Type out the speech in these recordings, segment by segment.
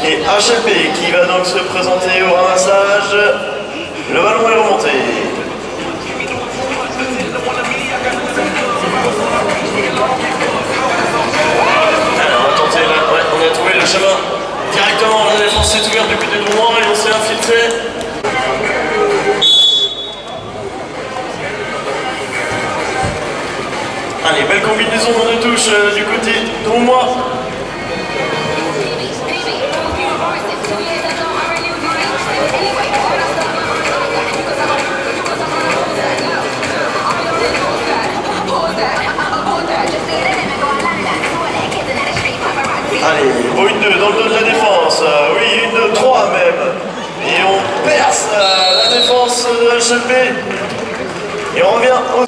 et HLP qui va donc se présenter au ramassage. Le ballon est remonté. Alors on va tenter là, ouais, on a trouvé le chemin directement. La défense s'est ouverte du côté droit et on s'est infiltré. Allez, belle combinaison de touche du côté droit. Allez, oh, une 2 dans le dos de la défense. Oui, une 3 même. Et on perce la défense de HLP. Et on revient au...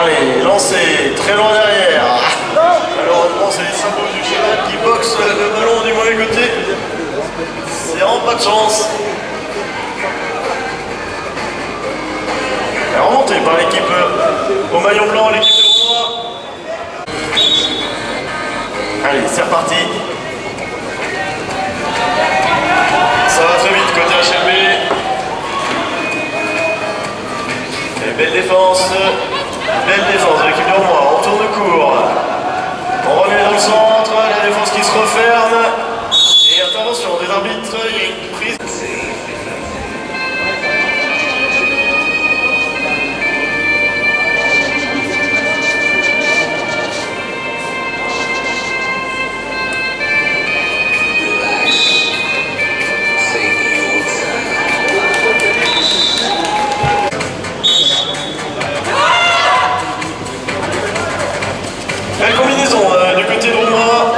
Allez, lancé très loin derrière. Malheureusement, c'est les symboles du cheval qui boxent le ballon du mauvais côté. C'est vraiment pas de chance. Elle est remontée par l'équipe au maillot blanc, l'équipe de Rouen. Allez, c'est reparti. Ça va très vite côté HLB. Et belle défense. Belle défense de l'équipe de Rouen. On tourne court. On remet dans le centre. La défense qui se referme. Et intervention des arbitres. Il y a une prise. Belle combinaison du côté de Rouen.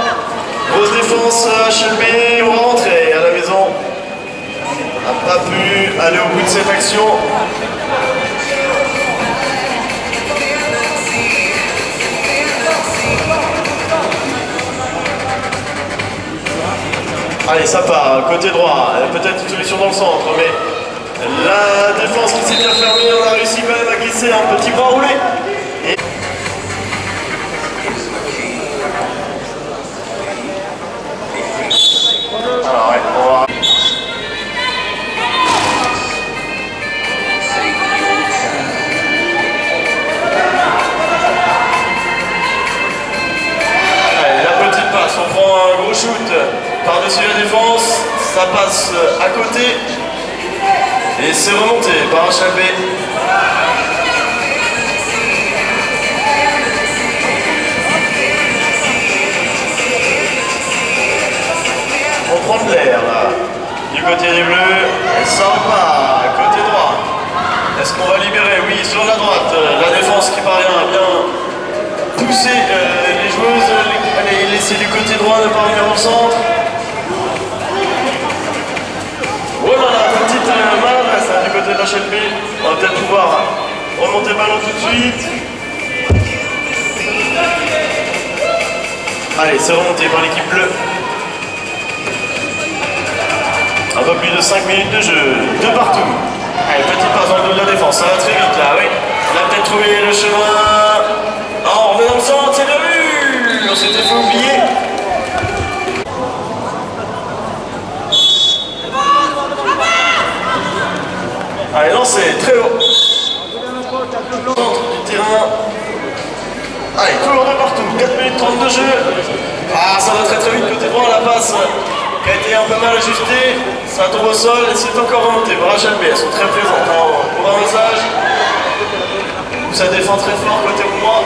Grosse défense HLB. On va rentrer à la maison. On n'a pas pu aller au bout de cette action. Allez, ça part, côté droit. Peut-être une solution dans le centre, mais la défense qui s'est bien fermée, on a réussi quand même à glisser un petit bras roulé. Et... Alors, ouais, on va... Allez, la petite passe, on prend un gros shoot par-dessus la défense, ça passe à côté et c'est remonté par HLB. On prend de l'air là, du côté des bleus, et ça repart, côté droit. Est-ce qu'on va libérer? Oui, sur la droite, la défense qui parvient à bien pousser les joueuses, les laisser du côté droit, ne pas revenir au centre. Voilà la petite maladresse du côté de HLB. On va peut-être pouvoir remonter le ballon tout de suite. Allez, c'est remonté par l'équipe bleue. Un peu plus de 5 minutes de jeu, de partout. Allez, petite passe dans le dos de la défense, ça va très vite là, oui. On a peut-être trouvé le chemin. Oh, on remet dans le centre, c'est le but. On s'était fait oublier. Allez, lancé, très haut. Centre du terrain. Allez, toujours de partout, 4 minutes 30 de jeu. Ah, ça va très très vite côté droit, la passe qui a été un peu mal ajustée. Ça tombe au sol et c'est encore remonté par HLB. Elles sont très présentes au ramassage. Ça défend très fort côté droit.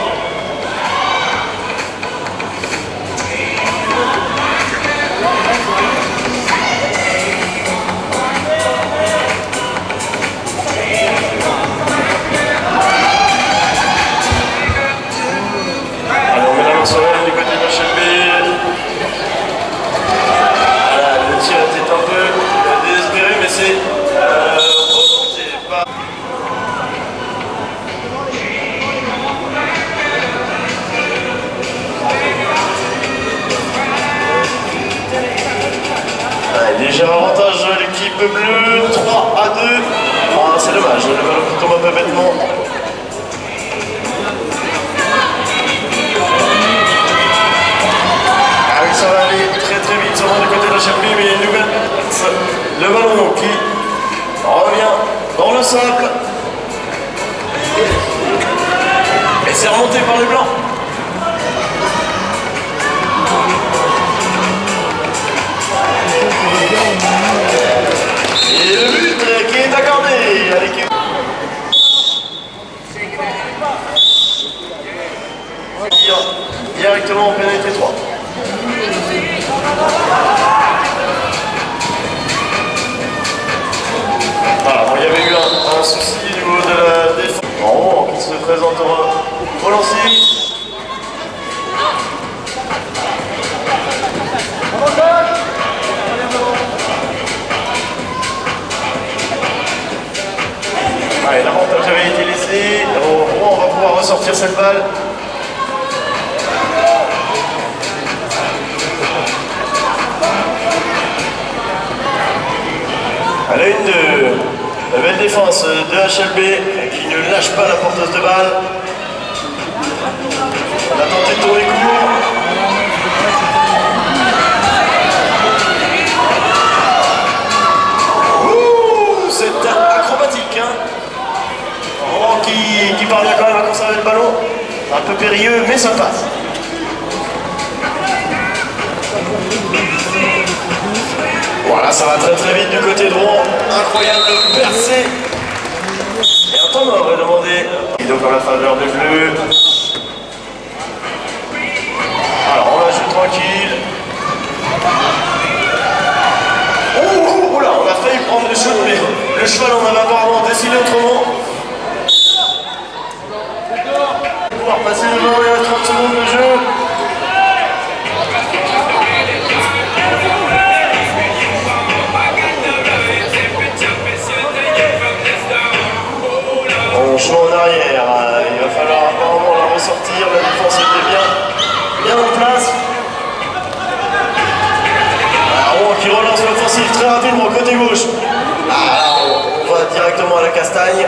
Allez, on met la main sur l'aile du côté de HLB. Voilà, le tir était un peu désespéré, mais c'est remonté par... Allez, léger avantage de l'équipe bleue, 3-2. Ah, c'est dommage, le ballon qui tombe un peu bêtement. du côté de la HLB, mais une nouvelle. Le ballon qui revient dans le sable. Et c'est remonté par les blancs. Et le but qui est accordé à l'équipe. Directement en pénalité 3. Voilà, bon, il y avait eu un souci au niveau de la défense. En haut, qui se présentera au lancer. Allez, l'avantage avait été laissé. Bon, on va pouvoir ressortir cette balle. À la une de la belle défense de HLB qui ne lâche pas la porteuse de balle. On a tenté de tourner court. Ouh, c'est acrobatique, hein. Oh, qui parvient quand même à conserver le ballon. Un peu périlleux, mais ça passe. Voilà, ça va très très vite du côté droit. Incroyable percée. Et un temps mort est demandé. Et donc en la faveur des Bleus. Alors on la joue tranquille. Oh là, on a failli prendre le shoot, mais le cheval en avait apparemment décidé autrement. Pouvoir passer devant les 30 secondes de jeu. On joue en arrière, il va falloir apparemment la ressortir, la défense était bien en place. Alors, qui relance l'offensive très rapidement côté gauche. On va directement à la castagne.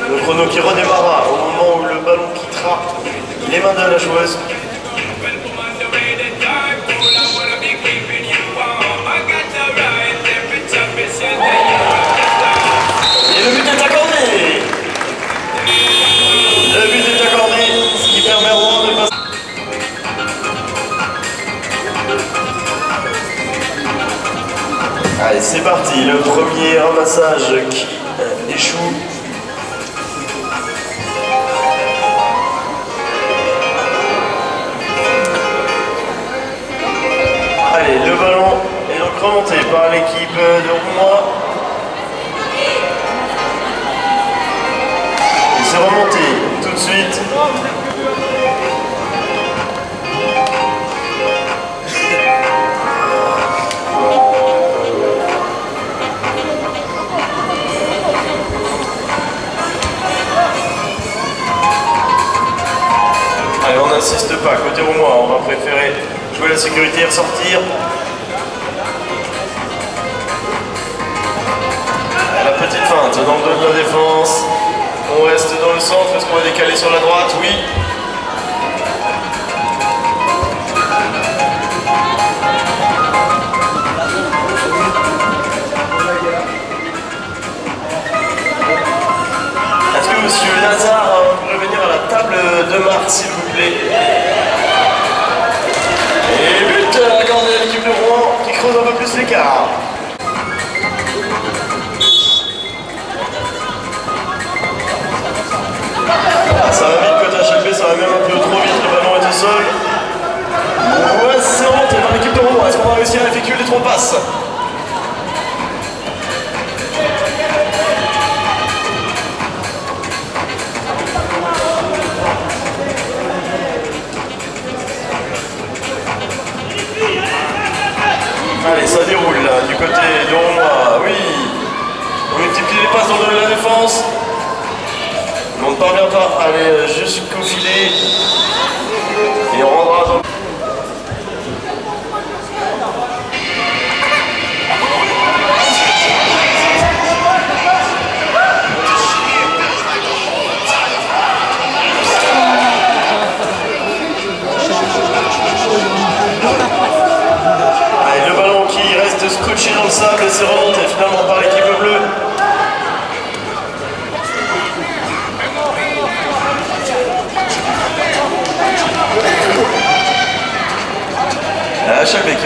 Le chrono qui redémarra au moment où le ballon quittera les mains de la joueuse. Et le but est accordé. Le but est accordé, ce qui permet au Rouen de passer. Allez, c'est parti, le premier ramassage qui échoue. Allez, le ballon est donc remonté par l'équipe de Rouen. C'est remonté tout de suite. Allez, on n'insiste pas, côté roumois, on va préférer jouer la sécurité et ressortir. La petite feinte dans le dos de la défense. On reste dans le centre, est-ce qu'on va décaler sur la droite? Oui. Est-ce que monsieur Lazare pourrait venir à la table de marque, s'il vous plaît? Et but accordé à l'équipe de Rouen qui creuse un peu plus l'écart. Ça va vite côté HLB, ça va même un peu trop vite, le ballon est au sol. Ouais, c'est remonté par l'équipe de Rouen. Est-ce qu'on va réussir à effectuer les 3 passes? Allez, ça déroule là, du côté de Rouen. Oui, on multiplie les passes dans le dos de la défense. On ne parvient pas à aller jusqu'au filet et on rendra dans le...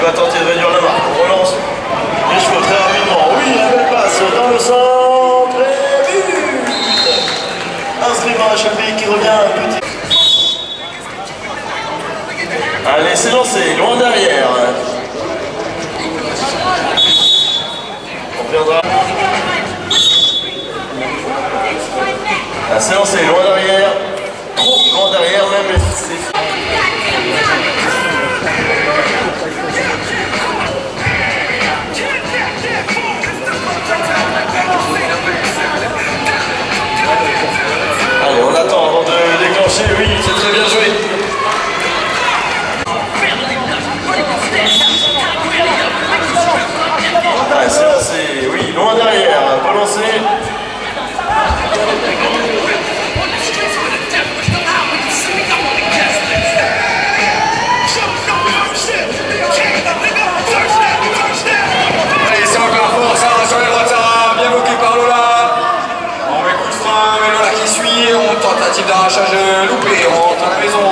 va tenter de réduire la marque. On relance les chevaux très rapidement. Oui, la belle passe dans le centre et but. Inscrit par HLB qui revient petit. Allez, c'est lancé, loin derrière. On reviendra. Ah, c'est lancé, loin derrière. Trop loin derrière même, mais c'est... Allez, on attend avant de déclencher. Oui, c'est très bien joué. Ah, c'est lancé, oui, loin derrière, pas lancé. Allez, c'est encore fort, ça va sur les droites, ça va, bien bloqué par Lola. On met coup de frein, mais Lola qui suit, on tentative d'arrachage loupé, on rentre à la maison.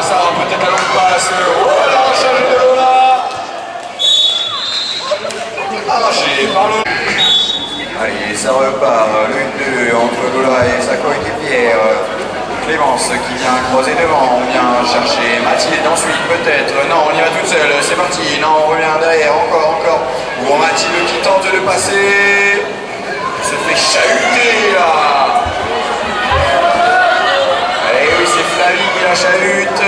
Ça va, peut-être la longue passe. Oh, l'arrachage de Lola. Arraché par Lola. Allez, ça repart, l'une-deux entre Lola et sa coéquipière. Clémence qui vient croiser devant, on vient chercher Mathilde ensuite peut-être. Non, on y va toute seule, c'est parti. Non, on revient derrière, encore. Ou Mathilde qui tente de passer. Se fait chahuter là. Flavie qui la chahute,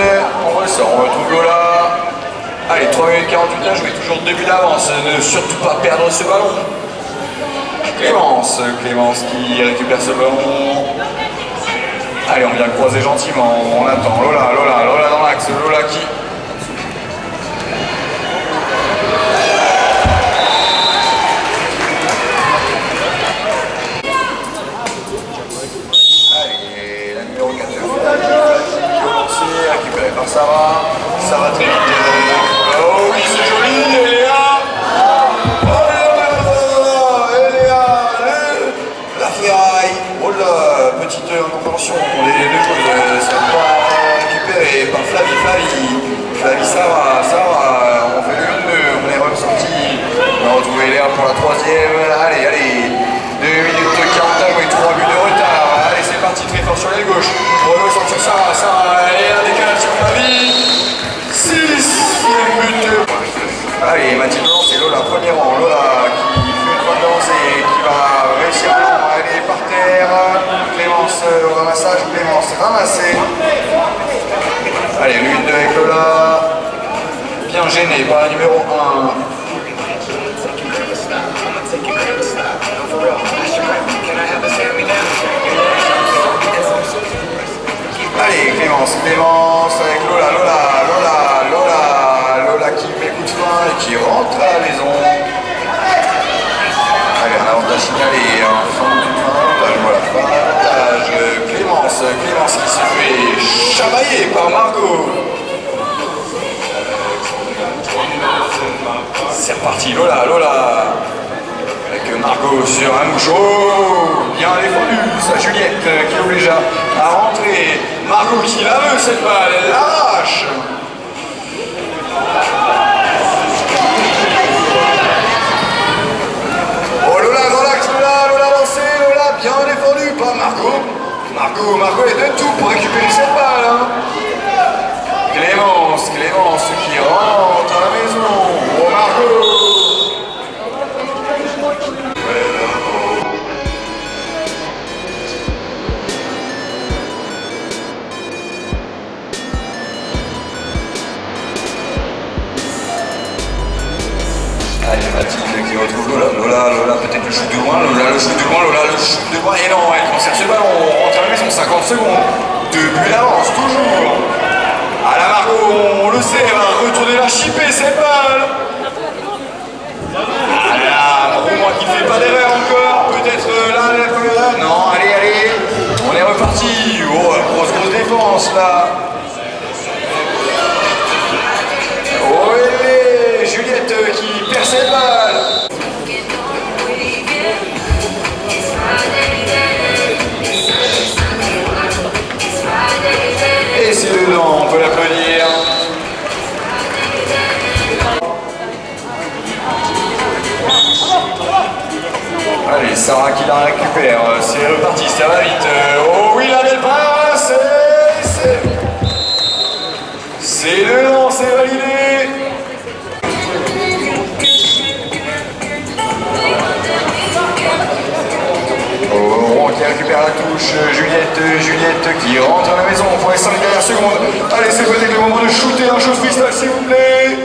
on ressort, on retrouve Lola. Allez, 3 minutes 48 à jouer, toujours de début d'avance, ne surtout pas perdre ce ballon. Clémence qui récupère ce ballon. Allez, on vient croiser gentiment, on attend Lola dans l'axe, Lola qui... Allez, la numéro 4 récupéré par Sarah très vite. Oh oui, c'est joli, Eléa. Oh Eléa, la ferraille. Oh là, petite incompréhension, les deux choses, ça va récupéré par Flavie, Sarah, on fait le 1-2, on est ressorti. On a retrouvé Eléa pour la troisième. Allez, 2 minutes 40 à jouer, 3 buts de retard. Allez, c'est parti, très fort sur l'aile gauche. On va ressortir Sarah, et un décalage sur Flavie. 6e but. Allez, Mathilde lance et Lola, premier rang. Lola qui fait une fois de danse et qui va réussir à aller par terre. Clémence au ramassage, Clémence ramassée. Allez, l'une de avec Lola. Bien gêné par la numéro 1. Allez, Clémence avec Lola qui met coup de frein et qui rentre à la maison. Allez, un avantage signalé, fin d'avantage, Clémence qui se fait chamailler par Margot. C'est reparti, Lola avec Margot sur un mouchon, bien défendu, sa Juliette qui oblige à rentrer. Margot qui la veut cette balle, elle l'arrache. Oh Lola dans l'axe, Lola lancée, Lola bien défendu par Margot. Margot est de tout pour récupérer cette balle. Hein. Clémence qui rentre à la maison. Oh Margot. Allez, Mathilde qui retrouve Lola, peut-être le shoot de loin, le shoot de loin, et non, elle conserve ce ballon, on rentre à la maison, 50 secondes, 2 buts d'avance, toujours. À la Margot, on le sait, elle va retourner la chipper cette balle. Ah là, pour moi qui ne fait pas d'erreur encore, peut-être là, non, allez, on est reparti. Oh, grosse défense là. Oh, Juliette qui perd cette balle. Sarah qui la récupère. C'est reparti, ça va vite. Oh oui, la belle passe. C'est le lancer validé. Oh, qui récupère la touche. Juliette qui rentre à la maison pour les 5 dernières secondes. Allez, c'est peut-être le moment de shooter un chose freestyle, s'il vous plaît.